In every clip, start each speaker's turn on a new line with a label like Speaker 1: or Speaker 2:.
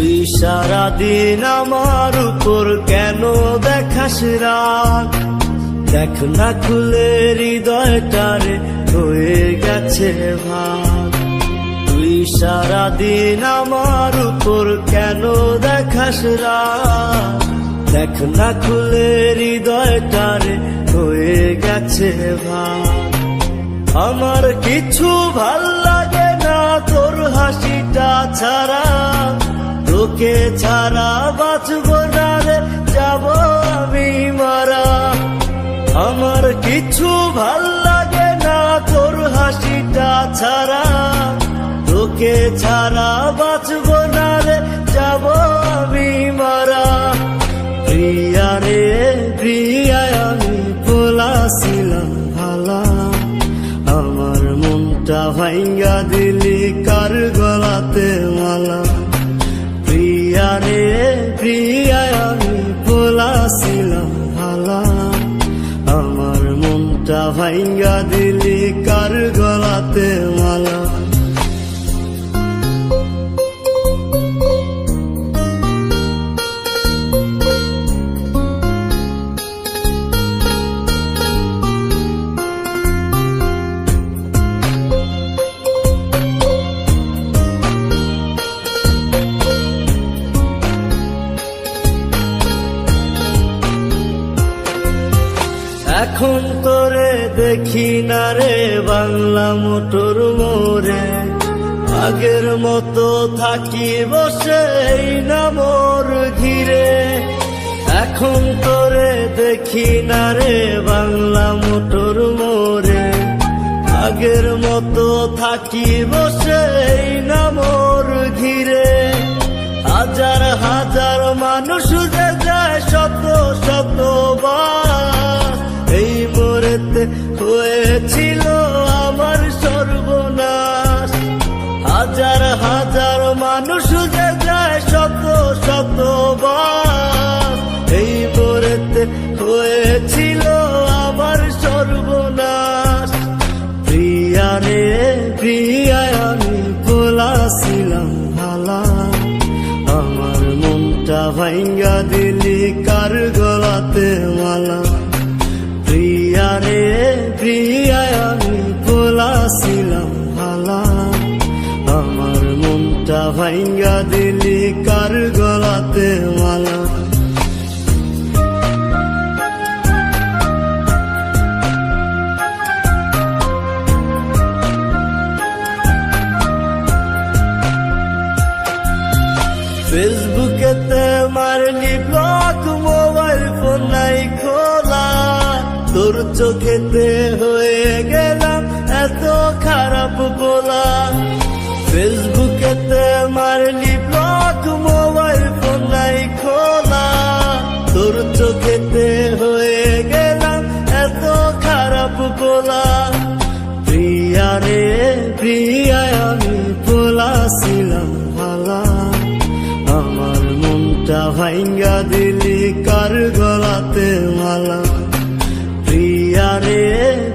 Speaker 1: তুই সারাদিন আমার উপর কেন দেখাস রাগ? দেখ না খুলে হৃদয়টারে হয়ে গেছে ভাগ। তুই সারাদিন আমার উপর কেন দেখাস রাগ? দেখ না খুলে হৃদয়টারে হয়ে গেছে ভাগ। আমার কিছু ভাল লাগে না তোর হাসিটা ছাড়া, তোকে ছাড়া বাঁচব না রে, যাব আমি মারা। আমার কিছু ভাল লাগে না তোর হাসিটা ছাড়া, তোকে ছাড়া বাঁচব না রে, যাব আমি মারা। প্রিয়া রে প্রিয়া, আমি বলাছিলাম ভালা, আমার মনটা ভাঙ্গা দিলি কার গলাতে মালা। প্রিয়া রে প্রিয়া, আমি বলাছিলাম ভালা, আমার মনটা ভাঙ্গা দিলি কার গলাতে মালা। এখন তোরে দেখি না রে বাংলা মোটর মোড়ে, আগের মতো থাকি বসে এই না মোর ঘিরে। এখন তোরে দেখি না রে বাংলা মোটর মোড়ে, আগের মতো থাকি বসে এই না মোর ঘিরে। হাজার হাজার মানুষ যে যায় শত শত বার, এই মোড়েতে হয়েছিল আমার সর্বনাশ। হাজার হাজার মানুষ যে যায় শত শত বার, এই মোড়েতে হয়েছিল আমার সর্বনাশ। প্রিয়া রে প্রিয়া, আমি বলাছিলাম ভালা, আমার মনটা ভাঙ্গা দিলি কার গলাতে মালা। প্রিয়া রে প্রিয়া, আমি বলাছিলাম ভালা, আমার মনটা ভাঙ্গা দিলি কার গলাতে মালা। ফেসবুকেতে মারলি ব্লক, মোবাইল ফোন নাই খোলা, তোর চোখেতে হয়ে গেলাম এত খারাপ বলা। ফেসবুকেতে মারলি ব্লক, মোবাইল ফোন নাই খোলা, তোর চোখেতে হয়ে গেলাম এত খারাপ বলা। প্রিয়া রে প্রিয়া, আমি বলাছিলাম ভালা, আমার মনটা ভাঙ্গা দিলি কার গলাতে মালা। প্রিয়া রে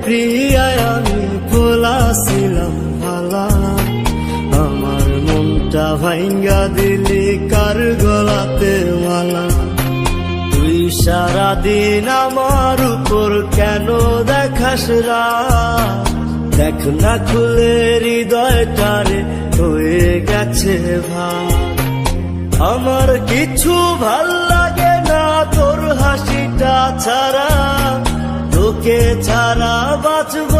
Speaker 1: প্রিয়া, আমি বলাছিলাম ভালা, আমার মনটা ভাঙ্গা দিলি কার গলাতে মালা। তুই সারাদিন আমার উপর কেন দেখাস রাগ? দেখ না খুলে হৃদয়টারে হয়ে গেছে ভাগ। আমার কিছু ভাল লাগে না তোর হাসিটা ছাড়া, তোকে ছাড়া বাঁচব